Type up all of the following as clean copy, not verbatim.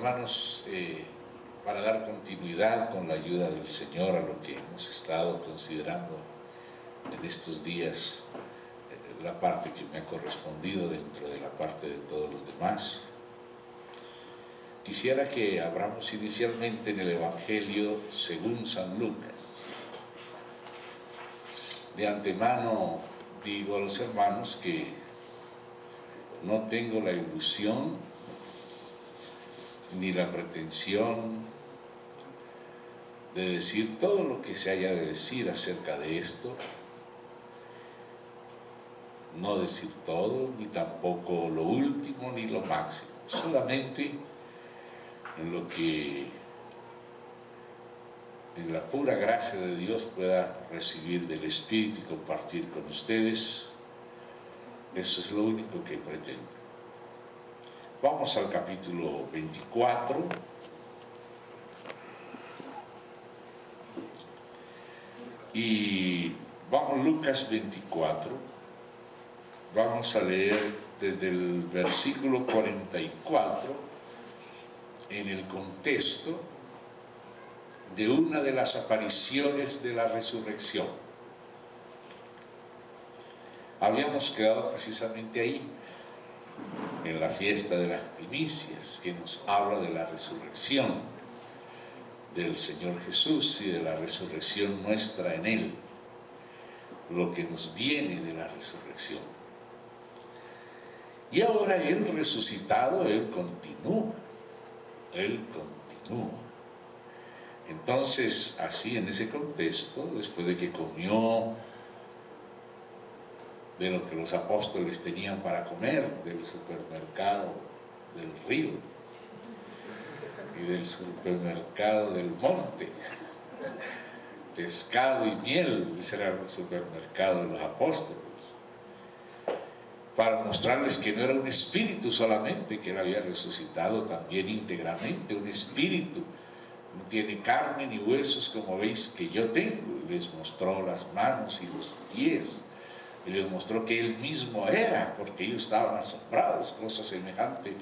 hermanos, para dar continuidad con la ayuda del Señor a lo que hemos estado considerando en estos días, la parte que me ha correspondido dentro de la parte de todos los demás, quisiera que abramos inicialmente en el Evangelio según San Lucas. De antemano digo a los hermanos que no tengo la ilusión ni la pretensión de decir todo lo que se haya de decir acerca de esto, no decir todo, ni tampoco lo último ni lo máximo, solamente en lo que en la pura gracia de Dios pueda recibir del Espíritu y compartir con ustedes. Eso es lo único que pretendo. Vamos al capítulo 24. Y vamos, Lucas 24. Vamos a leer desde el versículo 44 en el contexto de una de las apariciones de la resurrección. Habíamos quedado precisamente ahí, en la fiesta de las primicias, que nos habla de la resurrección del Señor Jesús y de la resurrección nuestra en Él, lo que nos viene de la resurrección. Y ahora Él resucitado, Él continúa. Entonces, así en ese contexto, después de que comió de lo que los apóstoles tenían para comer, del supermercado del río y del supermercado del monte, pescado y miel, ese era el supermercado de los apóstoles, para mostrarles que no era un espíritu solamente, que él había resucitado también íntegramente, un espíritu, no tiene carne ni huesos como veis que yo tengo, y les mostró las manos y los pies, y les mostró que él mismo era, porque ellos estaban asombrados, cosa semejante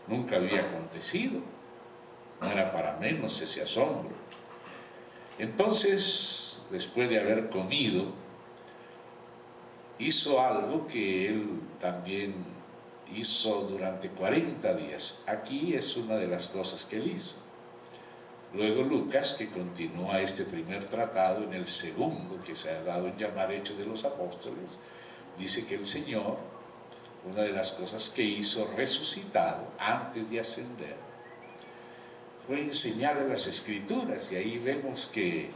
nunca había acontecido, no era para menos ese asombro. Entonces, después de haber comido, hizo algo que él también hizo durante 40 días. Aquí es una de las cosas que él hizo. Luego Lucas, que continúa este primer tratado en el segundo, que se ha dado en llamar Hechos de los Apóstoles, dice que el Señor, una de las cosas que hizo resucitado antes de ascender, fue enseñarle las Escrituras, y ahí vemos que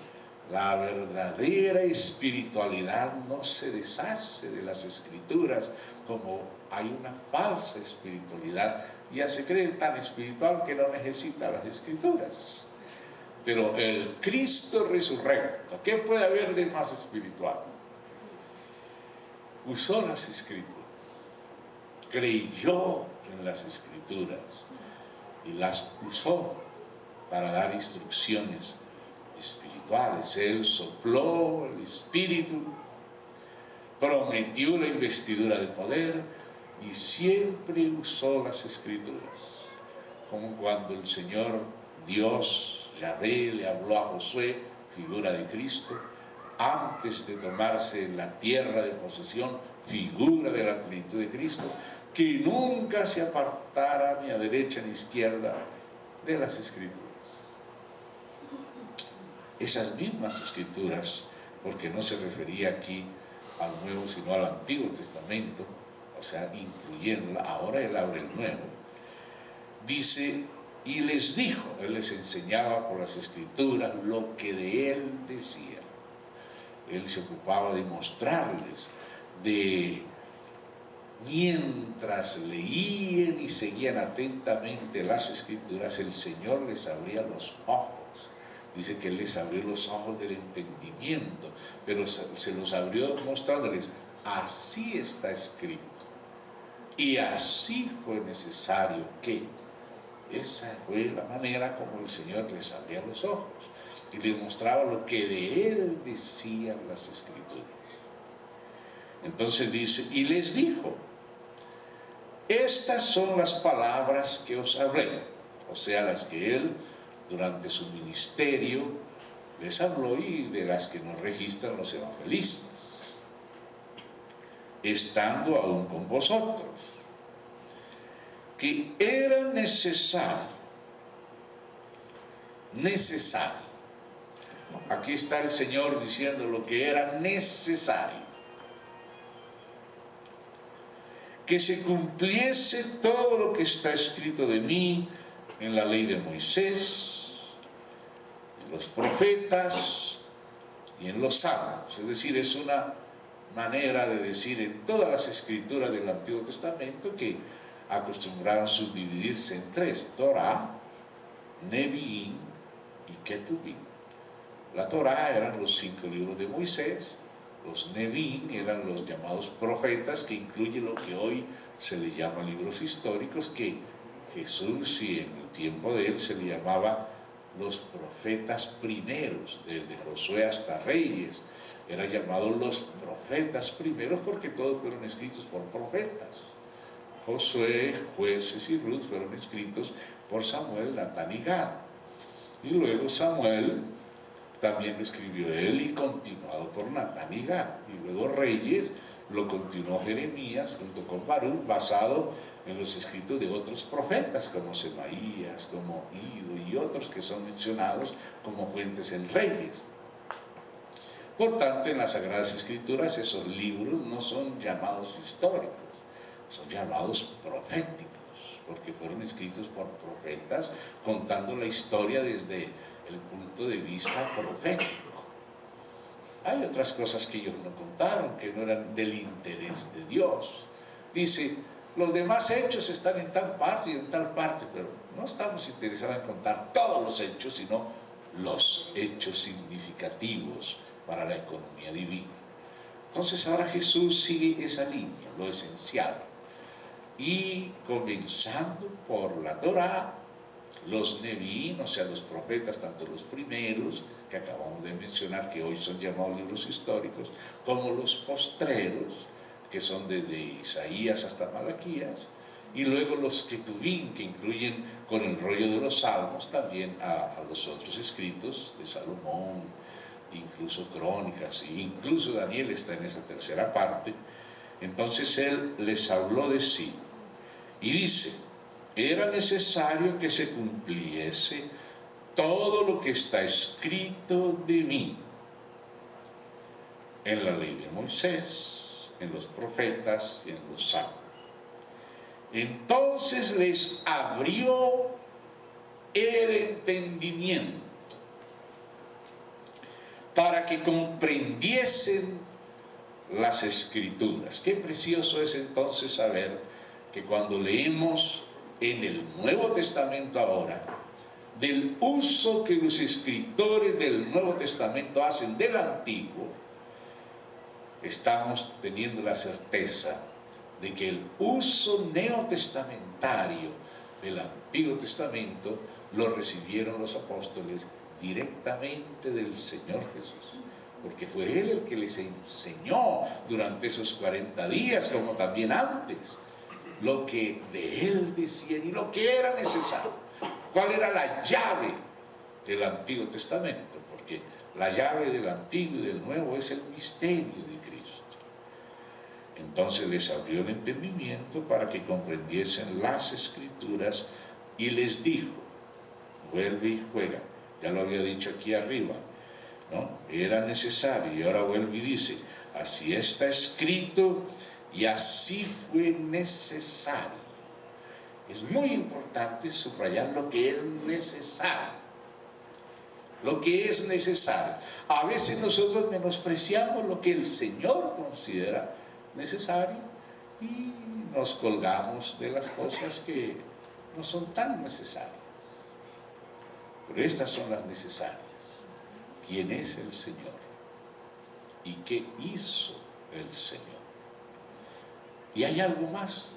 la verdadera espiritualidad no se deshace de las Escrituras como hay una falsa espiritualidad. Ya se cree tan espiritual que no necesita las Escrituras. Pero el Cristo resurrecto, ¿qué puede haber de más espiritual? Usó las Escrituras, creyó en las Escrituras y las usó para dar instrucciones espirituales. Él sopló el Espíritu, prometió la investidura de poder y siempre usó las Escrituras, como cuando el Señor Dios Yahvé le habló a Josué, figura de Cristo, antes de tomarse la tierra de posesión, figura de la plenitud de Cristo, que nunca se apartara ni a derecha ni a izquierda de las Escrituras. Esas mismas Escrituras, porque no se refería aquí al Nuevo sino al Antiguo Testamento, o sea, incluyéndola, ahora él abre el Nuevo, dice, y les dijo, él les enseñaba por las Escrituras lo que de él decía. Él se ocupaba de mostrarles, de mientras leían y seguían atentamente las Escrituras, el Señor les abría los ojos. Dice que Él les abrió los ojos del entendimiento, pero se los abrió mostrándoles, así está escrito, y así fue necesario que. Esa fue la manera como el Señor les abría los ojos y les mostraba lo que de Él decían las Escrituras. Entonces dice, y les dijo, estas son las palabras que os hablé. o sea, las que él durante su ministerio les habló y de las que nos registran los evangelistas, estando aún con vosotros, que era necesario. Aquí está el Señor diciendo lo que era necesario. Que se cumpliese todo lo que está escrito de mí en la ley de Moisés, en los profetas y en los salmos. Es decir, es una manera de decir en todas las escrituras del Antiguo Testamento que acostumbraban subdividirse en tres: Torah, Nevi'im y Ketuvim. La Torah eran los 5 libros de Moisés, los Nevi'im eran los llamados profetas, que incluye lo que hoy se le llama libros históricos, que Jesús y en el tiempo de él se le llamaba los profetas primeros, desde Josué hasta Reyes, eran llamados los profetas primeros porque todos fueron escritos por profetas. Josué, Jueces y Ruth fueron escritos por Samuel, Natán y Gad. Y luego Samuel también lo escribió él y continuado por Natán y Gad. Y luego Reyes lo continuó Jeremías junto con Baruch, basado en los escritos de otros profetas como Semaías, como Ido y otros que son mencionados como fuentes en Reyes. Por tanto, en las Sagradas Escrituras esos libros no son llamados históricos, son llamados proféticos, porque fueron escritos por profetas contando la historia desde el punto de vista profético. Hay otras cosas que ellos no contaron, que no eran del interés de Dios. Dice, los demás hechos están en tal parte y en tal parte, pero no estamos interesados en contar todos los hechos, sino los hechos significativos para la economía divina. Entonces ahora Jesús sigue esa línea, lo esencial. Y comenzando por la Torá, los Nevi'im, o sea, los profetas, tanto los primeros, que acabamos de mencionar, que hoy son llamados libros históricos, como los postreros, que son desde Isaías hasta Malaquías, y luego los Ketuvim, que incluyen con el rollo de los salmos también a los otros escritos de Salomón, incluso Crónicas, e incluso Daniel está en esa tercera parte. Entonces él les habló de sí y dice, era necesario que se cumpliese todo lo que está escrito de mí en la ley de Moisés, en los profetas y en los salmos. Entonces les abrió el entendimiento para que comprendiesen las Escrituras. Qué precioso es entonces saber que cuando leemos en el Nuevo Testamento ahora, del uso que los escritores del Nuevo Testamento hacen del Antiguo, estamos teniendo la certeza de que el uso neotestamentario del Antiguo Testamento lo recibieron los apóstoles directamente del Señor Jesús, porque fue Él el que les enseñó durante esos 40 días, como también antes, lo que de Él decían y lo que era necesario. ¿Cuál era la llave del Antiguo Testamento? Porque la llave del Antiguo y del Nuevo es el misterio de Cristo. Entonces les abrió el entendimiento para que comprendiesen las Escrituras y les dijo, vuelve y juega. Ya lo había dicho aquí arriba, ¿no? Era necesario, y ahora vuelve y dice, así está escrito y así fue necesario. Es muy importante subrayar lo que es necesario. Lo que es necesario. A veces nosotros menospreciamos lo que el Señor considera necesario y nos colgamos de las cosas que no son tan necesarias. Pero estas son las necesarias. ¿Quién es el Señor? ¿Y qué hizo el Señor? Y hay algo más.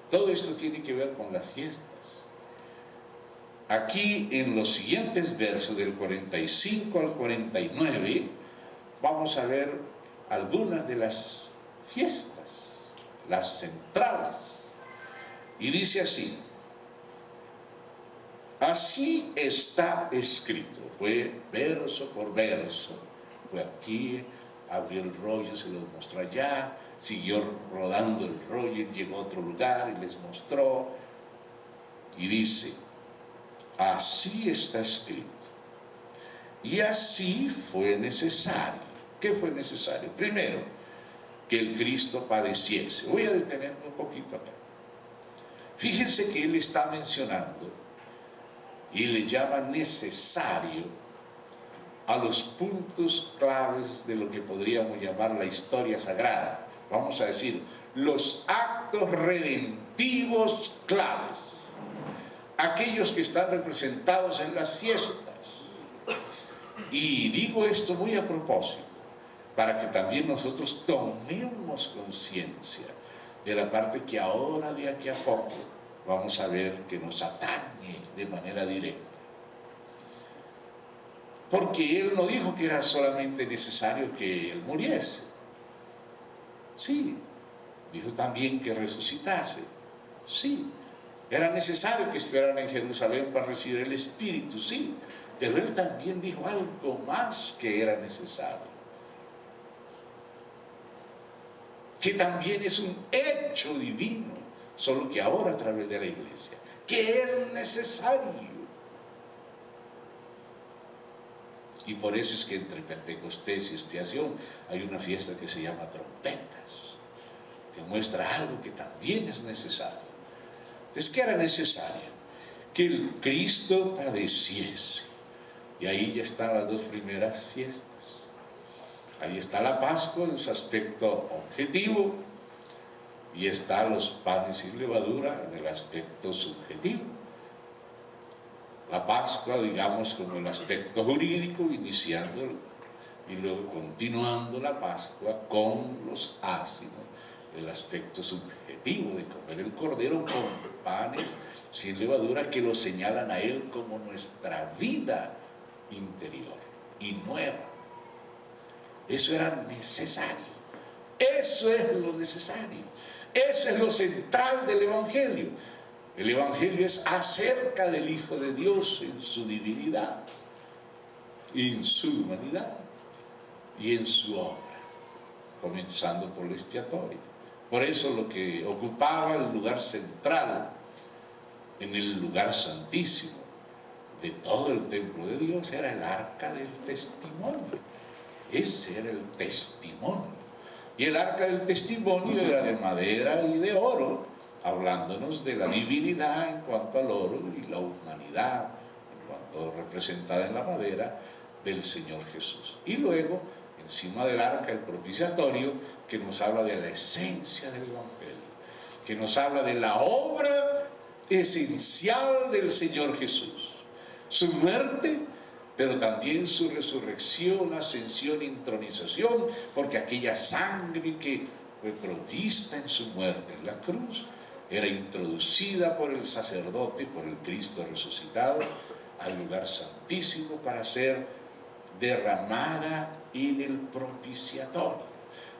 Todo esto tiene que ver con las fiestas. Aquí en los siguientes versos del 45 al 49 vamos a ver algunas de las fiestas, las centrales. Y dice así, Así está escrito. Fue verso por verso. Fue aquí, abrió el rollo, se los mostró allá, siguió rodando el rollo, llegó a otro lugar y les mostró. Y dice, así está escrito. Y así fue necesario. ¿Qué fue necesario? Primero, que el Cristo padeciese. Voy a detenerme un poquito acá. Fíjense que él está mencionando y le llama necesario a los puntos claves de lo que podríamos llamar la historia sagrada. Vamos a decir, los actos redentivos claves. Aquellos que están representados en las fiestas. Y digo esto muy a propósito, para que también nosotros tomemos conciencia de la parte que ahora, de aquí a poco, vamos a ver que nos atañe de manera directa. Porque él no dijo que era solamente necesario que él muriese. Sí, dijo también que resucitase. Sí, era necesario que esperaran en Jerusalén para recibir el Espíritu, sí. Pero él también dijo algo más que era necesario. Que también es un hecho divino, solo que ahora a través de la iglesia. Que es necesario. Y por eso es que entre Pentecostés y expiación hay una fiesta que se llama trompetas, que muestra algo que también es necesario. Entonces, ¿qué era necesario? Que el Cristo padeciese. Y ahí ya están las dos primeras fiestas. Ahí está la Pascua en su aspecto objetivo y está los panes sin levadura en el aspecto subjetivo. La Pascua, digamos, como el aspecto jurídico, iniciando y luego continuando la Pascua con los ácidos, el aspecto subjetivo de comer el cordero con panes sin levadura que lo señalan a él como nuestra vida interior y nueva. Eso era necesario. Eso es lo necesario. Eso es lo central del Evangelio. El Evangelio es acerca del Hijo de Dios en su divinidad, en su humanidad y en su obra, comenzando por el expiatorio. Por eso lo que ocupaba el lugar central en el lugar santísimo de todo el templo de Dios era el arca del testimonio. Ese era el testimonio. Y el arca del testimonio era de madera y de oro, hablándonos de la divinidad en cuanto al oro y la humanidad en cuanto representada en la madera del Señor Jesús. Y luego, encima del arca, el propiciatorio, que nos habla de la esencia del Evangelio, que nos habla de la obra esencial del Señor Jesús. Su muerte, pero también su resurrección, ascensión, intronización, porque aquella sangre que fue provista en su muerte en la cruz, era introducida por el sacerdote, por el Cristo resucitado, al lugar santísimo para ser derramada en el propiciatorio.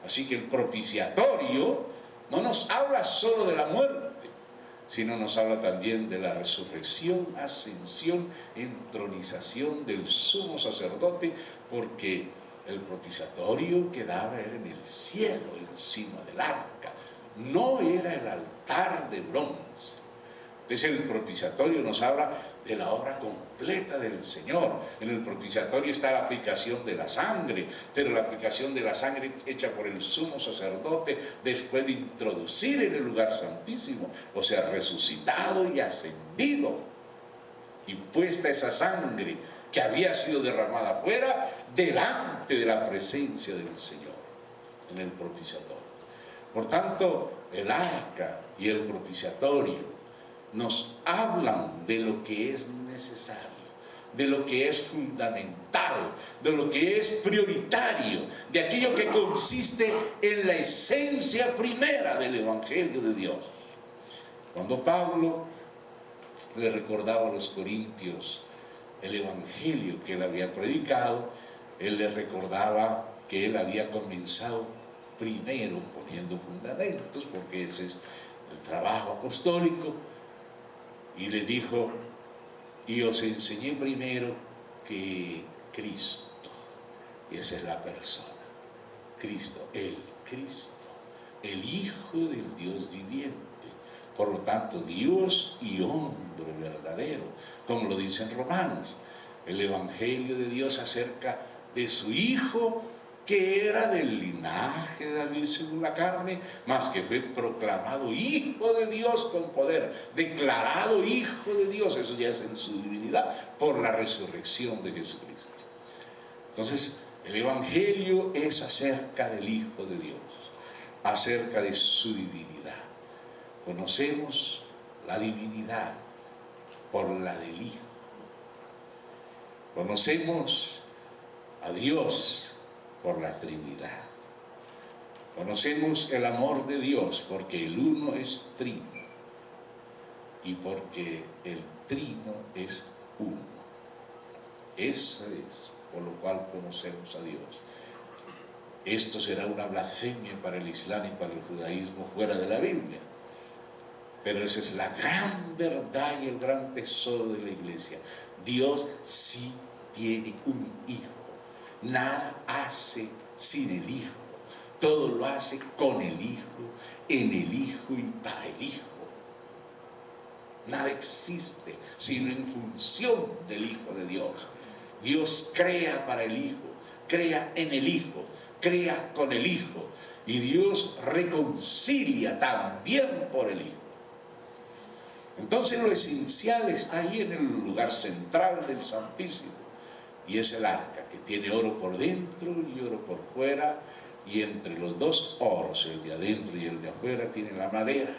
Así que el propiciatorio no nos habla solo de la muerte, sino nos habla también de la resurrección, ascensión, entronización del sumo sacerdote, porque el propiciatorio quedaba en el cielo, encima del arca, no era el altar de bronce. Entonces el propiciatorio nos habla de la obra completa del Señor. En el propiciatorio está la aplicación de la sangre, pero la aplicación de la sangre hecha por el sumo sacerdote después de introducir en el lugar santísimo, o sea, resucitado y ascendido, y puesta esa sangre que había sido derramada afuera, delante de la presencia del Señor, en el propiciatorio. Por tanto, el arca y el propiciatorio nos hablan de lo que es necesario, de lo que es fundamental, de lo que es prioritario, de aquello que consiste en la esencia primera del Evangelio de Dios. Cuando Pablo le recordaba a los corintios el Evangelio que él había predicado, él les recordaba que él había comenzado primero poniendo fundamentos, porque ese es el trabajo apostólico. Y le dijo, y os enseñé primero que Cristo, y esa es la persona, Cristo, el Hijo del Dios viviente, por lo tanto Dios y hombre verdadero, como lo dicen Romanos. El Evangelio de Dios acerca de su Hijo, que era del linaje de David según la carne, mas que fue proclamado Hijo de Dios con poder, declarado Hijo de Dios, eso ya es en su divinidad, por la resurrección de Jesucristo. Entonces, el Evangelio es acerca del Hijo de Dios, acerca de su divinidad. Conocemos la divinidad por la del Hijo. Conocemos a Dios por la Trinidad. Conocemos el amor de Dios porque el uno es trino y porque el trino es uno. Eso es por lo cual conocemos a Dios. Esto será una blasfemia para el Islam y para el judaísmo fuera de la Biblia. Pero esa es la gran verdad y el gran tesoro de la iglesia. Dios sí tiene un hijo. Nada hace sin el Hijo. Todo lo hace con el Hijo, en el Hijo y para el Hijo. Nada existe sino en función del Hijo de Dios. Dios crea para el Hijo, crea en el Hijo, crea con el Hijo. Y Dios reconcilia también por el Hijo. Entonces lo esencial está ahí en el lugar central del Santísimo. Y es el arca, que tiene oro por dentro y oro por fuera, y entre los dos oros, el de adentro y el de afuera, tiene la madera,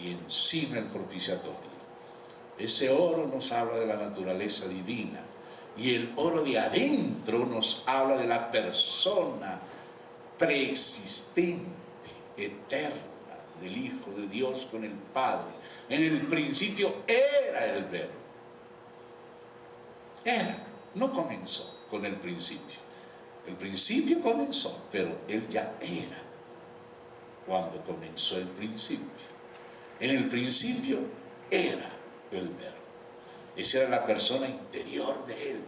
y encima el propiciatorio. Ese oro nos habla de la naturaleza divina, y el oro de adentro nos habla de la persona preexistente, eterna, del Hijo de Dios con el Padre. En el principio era el Verbo. Era. No comenzó con el principio. El principio comenzó, pero Él ya era cuando comenzó el principio. En el principio era el Verbo. Esa era la persona interior de Él.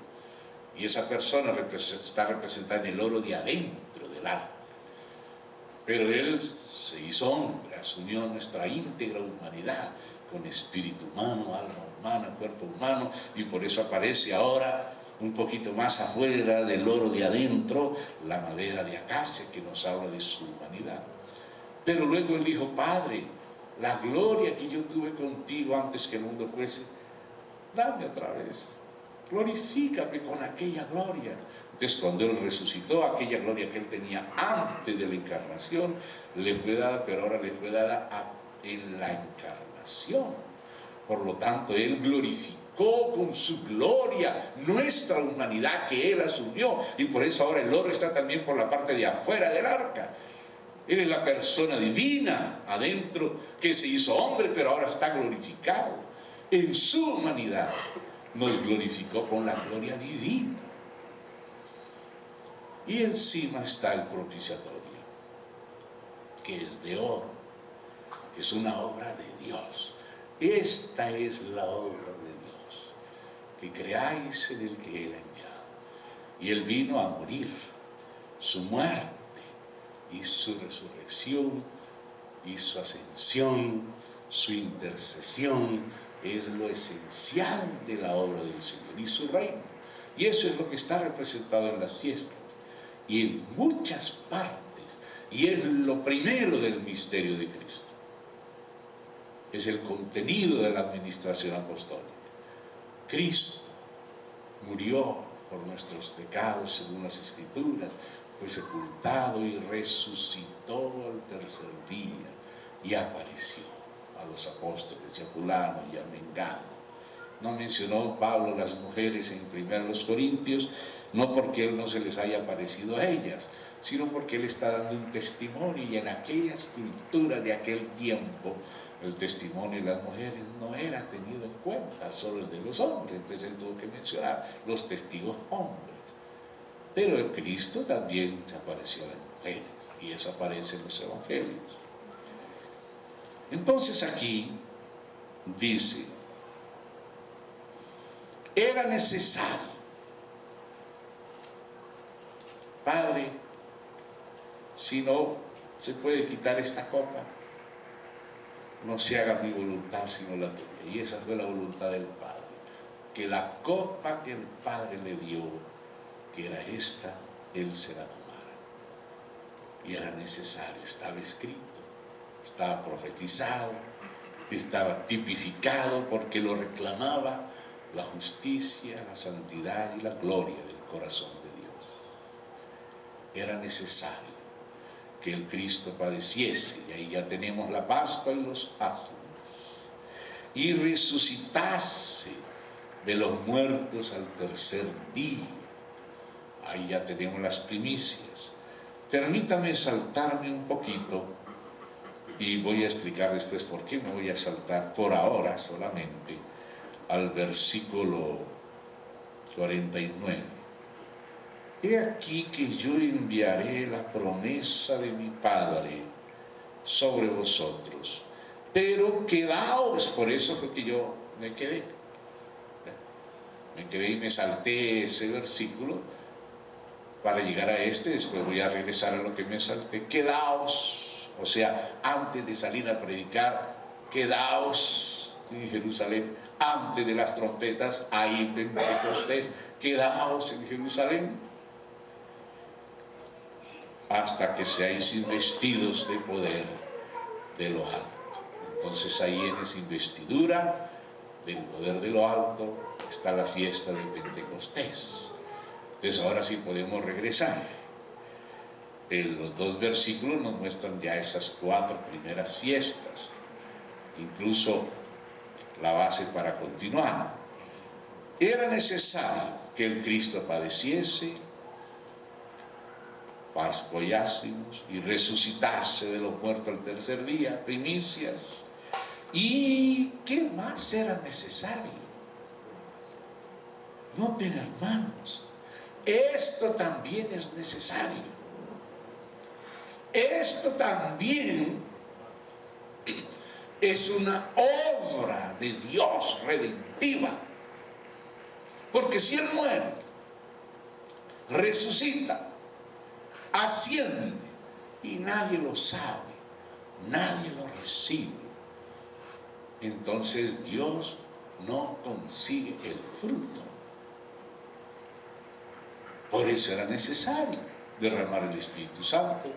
Y esa persona está representada en el oro de adentro del alma. Pero Él se hizo hombre, asumió nuestra íntegra humanidad, con espíritu humano, alma humana, cuerpo humano, y por eso aparece ahora un poquito más afuera del oro de adentro, la madera de acacia que nos habla de su humanidad. Pero luego Él dijo: Padre, la gloria que yo tuve contigo antes que el mundo fuese, dame otra vez, glorifícame con aquella gloria. Entonces, cuando Él resucitó, aquella gloria que Él tenía antes de la encarnación le fue dada, pero ahora le fue dada en la encarnación. Por lo tanto, Él glorificó con su gloria nuestra humanidad que Él asumió, y por eso ahora el oro está también por la parte de afuera del arca. Él es la persona divina adentro que se hizo hombre, pero ahora está glorificado en su humanidad. Nos glorificó con la gloria divina. Y encima está el propiciatorio, que es de oro, que es una obra de Dios. Esta es la obra de Dios, que creáis en el que Él ha enviado. Y Él vino a morir, su muerte y su resurrección y su ascensión, su intercesión, es lo esencial de la obra del Señor y su reino. Y eso es lo que está representado en las fiestas y en muchas partes, y es lo primero del misterio de Cristo. Es el contenido de la administración apostólica. Cristo murió por nuestros pecados según las Escrituras, fue sepultado y resucitó al tercer día y apareció a los apóstoles, y a fulano y a mengano. No mencionó Pablo las mujeres en 1 Corintios, no porque Él no se les haya aparecido a ellas, sino porque Él está dando un testimonio, y en aquellas culturas de aquel tiempo el testimonio de las mujeres no era tenido en cuenta, solo el de los hombres. Entonces Él tuvo que mencionar los testigos hombres. Pero el Cristo también se apareció a las mujeres, y eso aparece en los evangelios. Entonces aquí dice: Era necesario. Padre, si no se puede quitar esta copa, no se haga mi voluntad sino la tuya. Y esa fue la voluntad del Padre, que la copa que el Padre le dio, que era esta, Él se la tomara. Y era necesario, estaba escrito, estaba profetizado, estaba tipificado, porque lo reclamaba la justicia, la santidad y la gloria del corazón de Dios. Era necesario que el Cristo padeciese, y ahí ya tenemos la Pascua y los ázimos, y resucitase de los muertos al tercer día. Ahí ya tenemos las primicias. Permítame saltarme un poquito, y voy a explicar después por qué me voy a saltar por ahora solamente al versículo 49. He aquí que yo enviaré la promesa de mi Padre sobre vosotros, pero quedaos. Por eso fue que yo me quedé y me salté ese versículo para llegar a este. Después voy a regresar a lo que me salté. Quedaos, o sea, antes de salir a predicar, quedaos en Jerusalén. Antes de las trompetas, ahí en Pentecostés, quedaos en Jerusalén, hasta que seáis investidos de poder de lo alto. Entonces ahí en esa investidura del poder de lo alto está la fiesta de Pentecostés. Entonces ahora sí podemos regresar. Los dos versículos nos muestran ya esas 4 primeras fiestas, incluso la base para continuar. Era necesario que el Cristo padeciese, Pascua y ázimos, y resucitase de los muertos al tercer día, primicias. ¿Y qué más era necesario? No, pero hermanos, esto también es necesario. Esto también es una obra de Dios redentiva. Porque si Él muere, resucita, asciende, y nadie lo sabe, nadie lo recibe, entonces Dios no consigue el fruto. Por eso era necesario derramar el Espíritu Santo,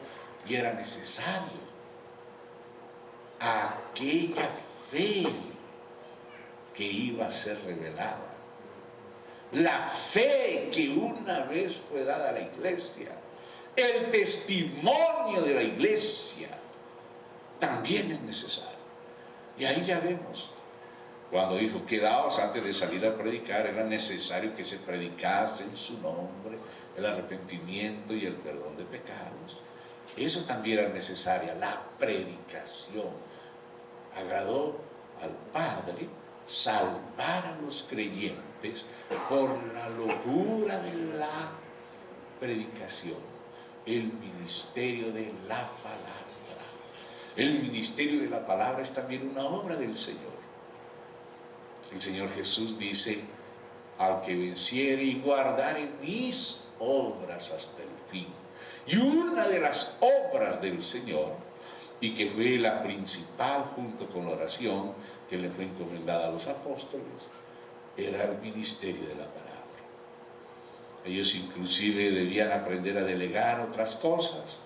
y era necesario aquella fe que iba a ser revelada. La fe que una vez fue dada a la iglesia, el testimonio de la iglesia, también es necesario. Y ahí ya vemos, cuando dijo, quedaos antes de salir a predicar, era necesario que se predicase en su nombre el arrepentimiento y el perdón de pecados. Eso también era necesaria, la predicación. Agradó al Padre salvar a los creyentes por la locura de la predicación, el ministerio de la palabra. El ministerio de la palabra es también una obra del Señor. El Señor Jesús dice, al que venciere y guardare mis obras hasta el fin. Y una de las obras del Señor, y que fue la principal junto con la oración que le fue encomendada a los apóstoles, era el ministerio de la palabra. Ellos inclusive debían aprender a delegar otras cosas.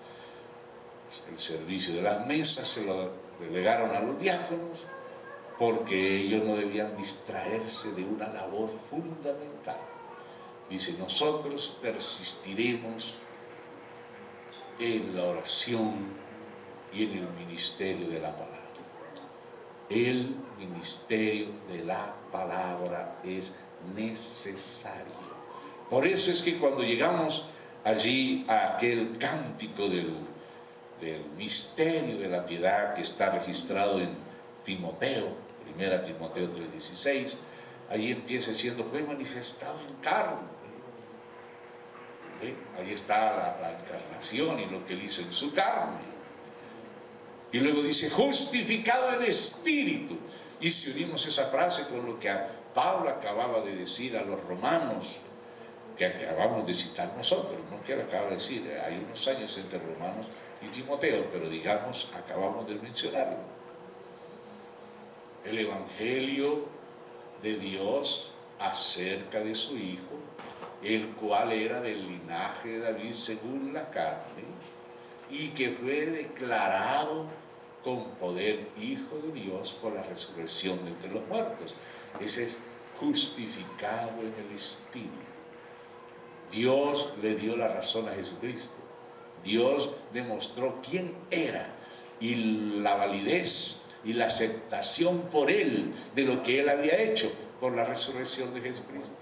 El servicio de las mesas se lo delegaron a los diáconos, porque ellos no debían distraerse de una labor fundamental. Dice, nosotros persistiremos en la oración y en el ministerio de la palabra. El ministerio de la palabra es necesario. Por eso es que cuando llegamos allí a aquel cántico del misterio de la piedad que está registrado en Timoteo, 1 Timoteo 3:16, allí empieza diciendo, fue manifestado en carne. Ahí está la encarnación y lo que Él hizo en su carne. Y luego dice, justificado en espíritu. Y si unimos esa frase con lo que Pablo acababa de decir a los romanos, que acabamos de citar nosotros, no que lo acaba de decir, hay unos años entre Romanos y Timoteo, pero digamos, acabamos de mencionarlo. El Evangelio de Dios acerca de su Hijo, el cual era del linaje de David según la carne, y que fue declarado con poder Hijo de Dios por la resurrección de entre los muertos. Ese es justificado en el Espíritu. Dios le dio la razón a Jesucristo. Dios demostró quién era y la validez y la aceptación por Él de lo que Él había hecho por la resurrección de Jesucristo.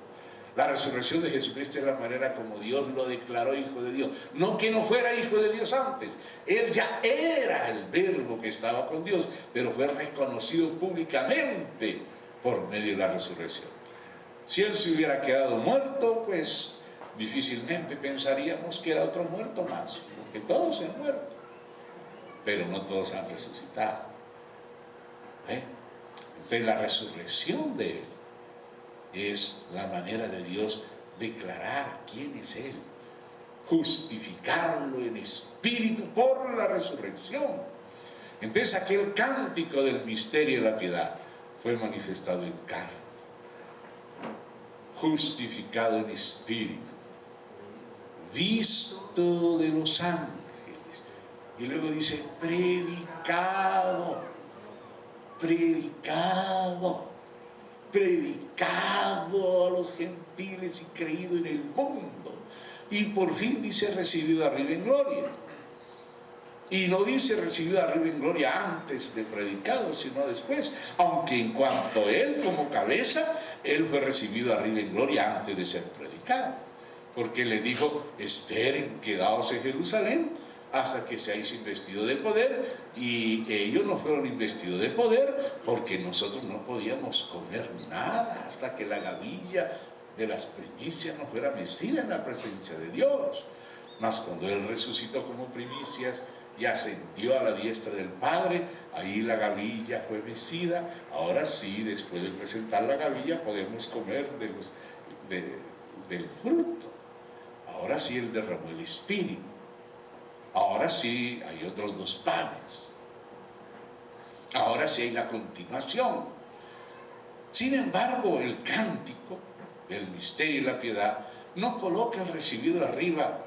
La resurrección de Jesucristo es la manera como Dios lo declaró Hijo de Dios. No que no fuera Hijo de Dios antes. Él ya era el Verbo que estaba con Dios, pero fue reconocido públicamente por medio de la resurrección. Si Él se hubiera quedado muerto, pues difícilmente pensaríamos que era otro muerto más, porque todos han muerto, pero no todos han resucitado. Entonces la resurrección de Él es la manera de Dios declarar quién es Él, justificarlo en espíritu por la resurrección. Entonces aquel cántico del misterio de la piedad fue manifestado en carne, justificado en espíritu, visto de los ángeles, y luego dice predicado a los gentiles y creído en el mundo, y por fin dice recibido arriba en gloria. Y no dice recibido arriba en gloria antes de predicado, sino después, aunque en cuanto a Él como cabeza, Él fue recibido arriba en gloria antes de ser predicado, porque le dijo: esperen, quedaos en Jerusalén hasta que seáis investidos de poder. Y ellos no fueron investidos de poder porque nosotros no podíamos comer nada hasta que la gavilla de las primicias no fuera mecida en la presencia de Dios. Mas cuando Él resucitó como primicias y ascendió a la diestra del Padre, ahí la gavilla fue mecida. Ahora sí, después de presentar la gavilla, podemos comer del fruto. Ahora sí Él derramó el Espíritu. Ahora sí hay otros 2 panes. Ahora sí hay la continuación. Sin embargo, el cántico del misterio y la piedad no coloca el recibido arriba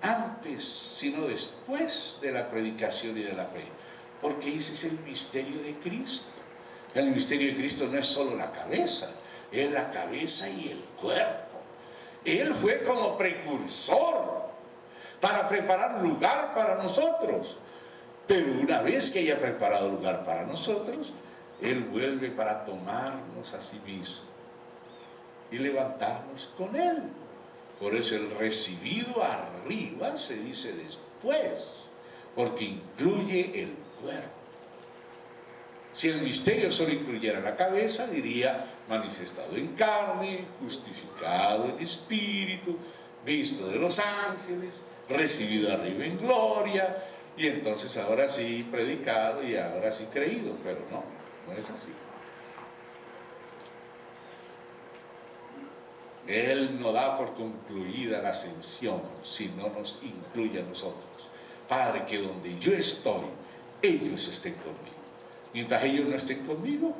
antes, sino después de la predicación y de la fe, porque ese es el misterio de Cristo. El misterio de Cristo no es solo la cabeza, es la cabeza y el cuerpo. Él fue como precursor para preparar lugar para nosotros, pero una vez que haya preparado lugar para nosotros, Él vuelve para tomarnos a sí mismo y levantarnos con Él. Por eso el recibido arriba se dice después, porque incluye el cuerpo. Si el misterio solo incluyera la cabeza, diría manifestado en carne, justificado en espíritu, visto de los ángeles, recibido arriba en gloria, y entonces ahora sí predicado y ahora sí creído. Pero no es así. Él no da por concluida la ascensión si no nos incluye a nosotros. Padre, que donde yo estoy, ellos estén conmigo. Mientras ellos no estén conmigo,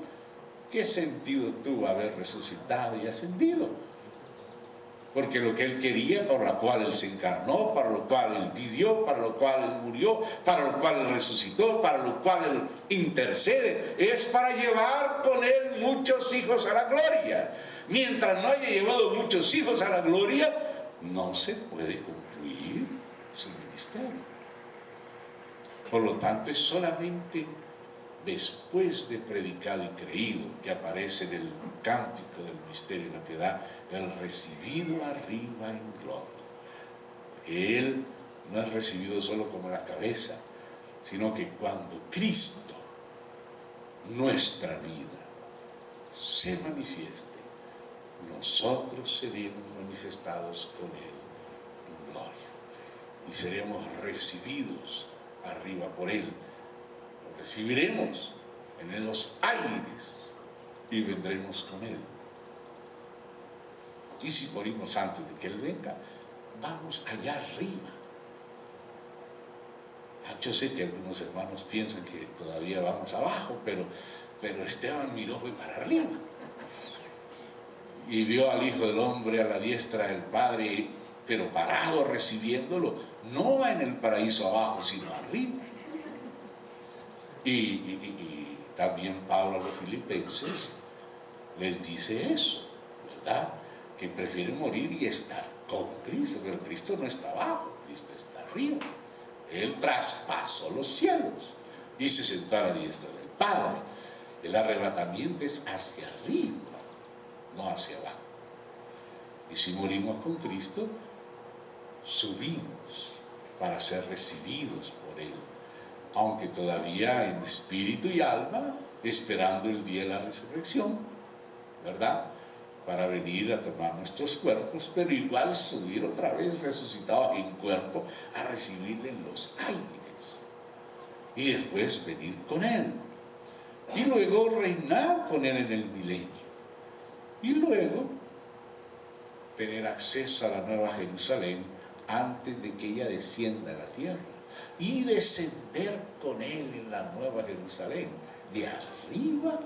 ¿qué sentido tuvo haber resucitado y ascendido? Porque lo que Él quería, por lo cual Él se encarnó, para lo cual Él vivió, para lo cual Él murió, para lo cual Él resucitó, para lo cual Él intercede, es para llevar con Él muchos hijos a la gloria. Mientras no haya llevado muchos hijos a la gloria, no se puede concluir su ministerio. Por lo tanto, es solamente después de predicado y creído que aparece en el cántico del misterio y la piedad el recibido arriba en gloria. Que Él no es recibido solo como la cabeza, sino que cuando Cristo, nuestra vida, se manifieste, nosotros seremos manifestados con Él en gloria y seremos recibidos arriba por Él. Lo recibiremos en los aires y vendremos con Él Y si morimos antes de que Él venga, vamos allá arriba. Yo sé que algunos hermanos piensan que todavía vamos abajo, pero Esteban miró fue para arriba y vio al Hijo del Hombre a la diestra del Padre, pero parado recibiéndolo, no en el paraíso abajo, sino arriba. Y también Pablo a los filipenses les dice eso, ¿verdad? Que prefieren morir y estar con Cristo, pero Cristo no está abajo, Cristo está arriba. Él traspasó los cielos y se sentó a la diestra del Padre. El arrebatamiento es hacia arriba, no hacia abajo. Y si morimos con Cristo, subimos para ser recibidos por Él, aunque todavía en espíritu y alma, esperando el día de la resurrección, ¿verdad? Para venir a tomar nuestros cuerpos, pero igual subir otra vez resucitados en cuerpo a recibirle en los aires y después venir con Él y luego reinar con Él en el milenio y luego tener acceso a la Nueva Jerusalén antes de que ella descienda a la tierra y descender con Él en la Nueva Jerusalén de arriba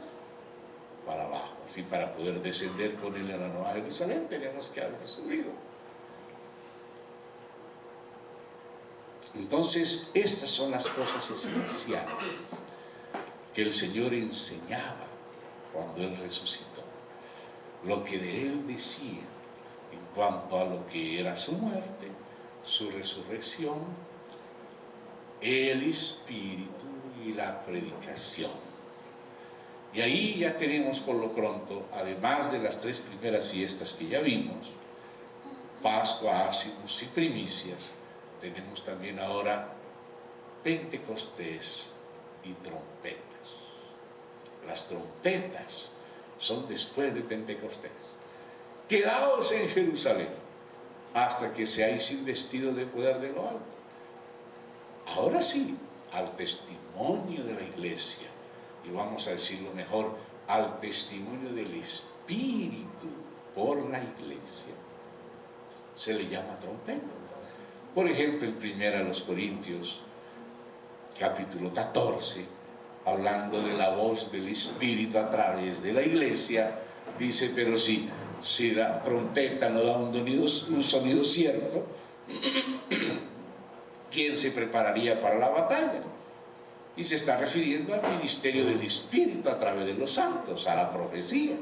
para abajo. Y para poder descender con Él en la Nueva Jerusalén tenemos que haber subido. Entonces, estas son las cosas esenciales que el Señor enseñaba cuando Él resucitó. Lo que de Él decía en cuanto a lo que era su muerte, su resurrección, el Espíritu y la predicación. Y ahí ya tenemos por lo pronto, además de las 3 primeras fiestas que ya vimos, Pascua, Ácimos y Primicias, tenemos también ahora Pentecostés y trompetas. Las trompetas son después de Pentecostés. Quedaos en Jerusalén hasta que seáis investidos de poder de lo alto. Ahora sí, al testimonio de la iglesia, y vamos a decirlo mejor, al testimonio del Espíritu por la iglesia, se le llama trompeta. Por ejemplo, el 1 Corintios, capítulo 14, hablando de la voz del Espíritu a través de la iglesia, dice, pero si la trompeta no da un sonido cierto, ¿quién se prepararía para la batalla? Y se está refiriendo al ministerio del Espíritu a través de los santos, a la profecía.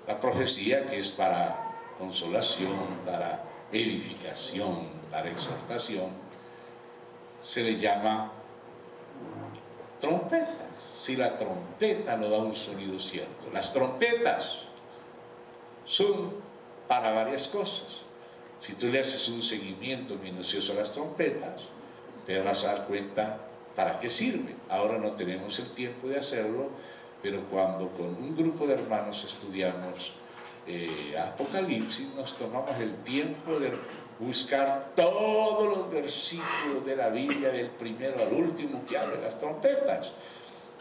La profecía que es para consolación, para edificación, para exhortación, se le llama trompetas. Si la trompeta no da un sonido cierto. Las trompetas son para varias cosas. Si tú le haces un seguimiento minucioso a las trompetas, te vas a dar cuenta para qué sirve. Ahora no tenemos el tiempo de hacerlo, pero cuando con un grupo de hermanos estudiamos Apocalipsis, nos tomamos el tiempo de buscar todos los versículos de la Biblia, del primero al último, que habla de las trompetas.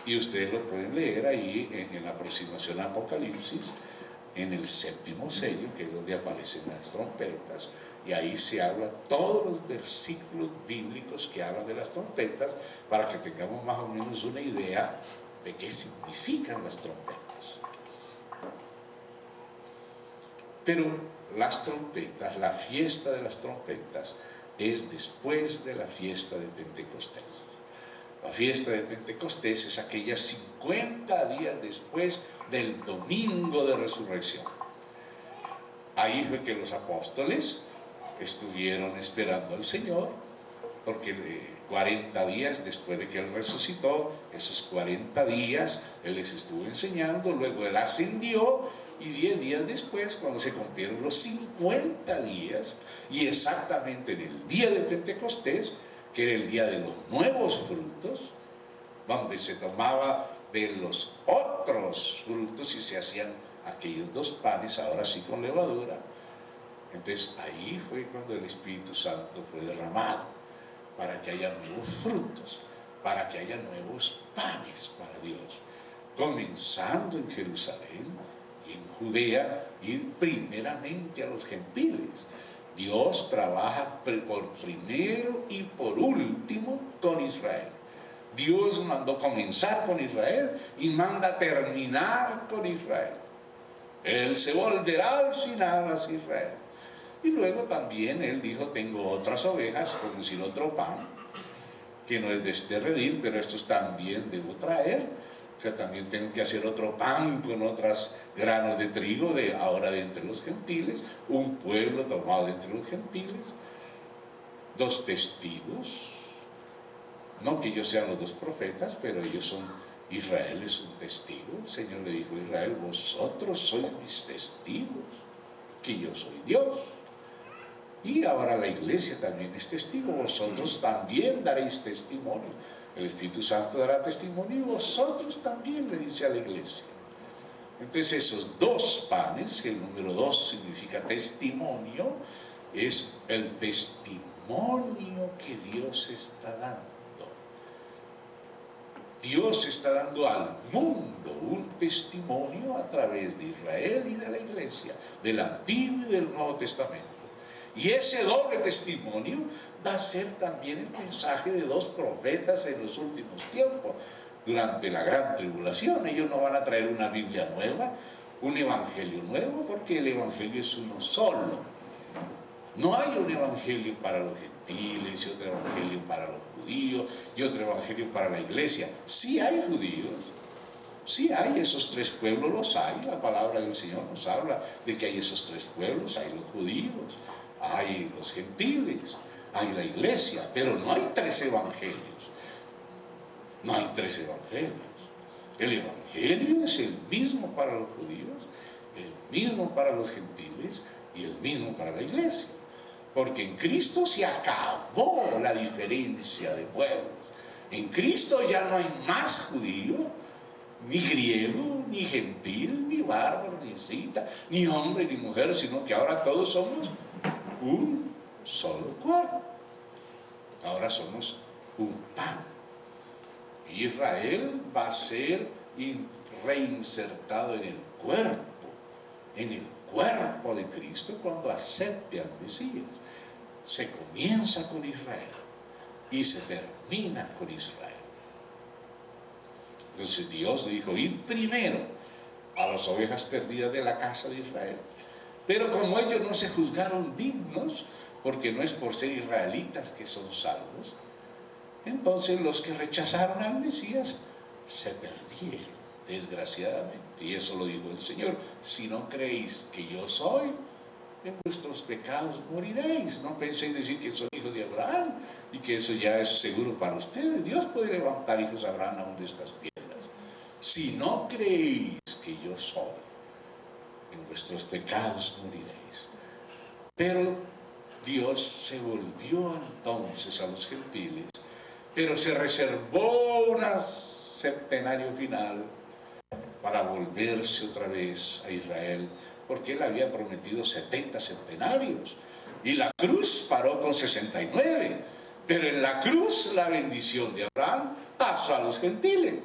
Y ustedes lo pueden leer ahí en la aproximación a Apocalipsis, en el 7º sello, que es donde aparecen las trompetas. Y ahí se habla todos los versículos bíblicos que hablan de las trompetas para que tengamos más o menos una idea de qué significan las trompetas. Pero las trompetas, la fiesta de las trompetas, es después de la fiesta de Pentecostés. La fiesta de Pentecostés es aquellas 50 días después del domingo de resurrección. Ahí fue que los apóstoles estuvieron esperando al Señor, porque 40 días después de que Él resucitó, esos 40 días Él les estuvo enseñando, luego Él ascendió, y 10 días después, cuando se cumplieron los 50 días, y exactamente en el día de Pentecostés, que era el día de los nuevos frutos, donde se tomaba de los otros frutos y se hacían aquellos 2 panes, ahora sí con levadura. Entonces ahí fue cuando el Espíritu Santo fue derramado, para que haya nuevos frutos, para que haya nuevos panes para Dios, comenzando en Jerusalén en Judea, ir primeramente a los gentiles. Dios trabaja por primero y por último con Israel. Dios mandó comenzar con Israel y manda terminar con Israel. Él se volverá al final hacia Israel. Y luego también Él dijo, tengo otras ovejas, por decir otro pan, que no es de este redil, pero estos también debo traer. O sea, también tengo que hacer otro pan con otros granos de trigo ahora de entre los gentiles, un pueblo tomado de entre los gentiles, 2 testigos, no que ellos sean los 2 profetas, pero ellos son, Israel es un testigo. El Señor le dijo a Israel, vosotros sois mis testigos, que yo soy Dios. Y ahora la iglesia también es testigo, vosotros también daréis testimonio. El Espíritu Santo dará testimonio y vosotros también, le dice a la iglesia. Entonces esos 2 panes, que el número 2 significa testimonio, es el testimonio que Dios está dando. Dios está dando al mundo un testimonio a través de Israel y de la iglesia, del Antiguo y del Nuevo Testamento. Y ese doble testimonio va a ser también el mensaje de 2 profetas en los últimos tiempos, durante la gran tribulación. Ellos no van a traer una Biblia nueva, un evangelio nuevo, porque el evangelio es uno solo. No hay un evangelio para los gentiles y otro evangelio para los judíos y otro evangelio para la iglesia. Sí hay judíos, sí hay esos 3 pueblos, los hay. La palabra del Señor nos habla de que hay esos 3 pueblos, hay los judíos, hay los gentiles, hay la iglesia, pero no hay 3 evangelios. No hay 3 evangelios. El evangelio es el mismo para los judíos, el mismo para los gentiles y el mismo para la iglesia. Porque en Cristo se acabó la diferencia de pueblos. En Cristo ya no hay más judío, ni griego, ni gentil, ni bárbaro, ni escita, ni hombre, ni mujer, sino que ahora todos somos un solo cuerpo. Ahora somos un pan. Israel va a ser reinsertado en el cuerpo de Cristo cuando acepte al Mesías. Se comienza con Israel y se termina con Israel. Entonces Dios dijo, ir primero a las ovejas perdidas de la casa de Israel. Pero como ellos no se juzgaron dignos, porque no es por ser israelitas que son salvos, entonces los que rechazaron al Mesías se perdieron, desgraciadamente. Y eso lo dijo el Señor, si no creéis que yo soy, en vuestros pecados moriréis. No penséis decir que soy hijo de Abraham y que eso ya es seguro para ustedes. Dios puede levantar hijos de Abraham aún de estas piedras. Si no creéis que yo soy, en vuestros pecados moriréis. Pero Dios se volvió entonces a los gentiles, pero se reservó un septenario final para volverse otra vez a Israel, porque Él había prometido 70 septenarios, y la cruz paró con 69, pero en la cruz la bendición de Abraham pasó a los gentiles.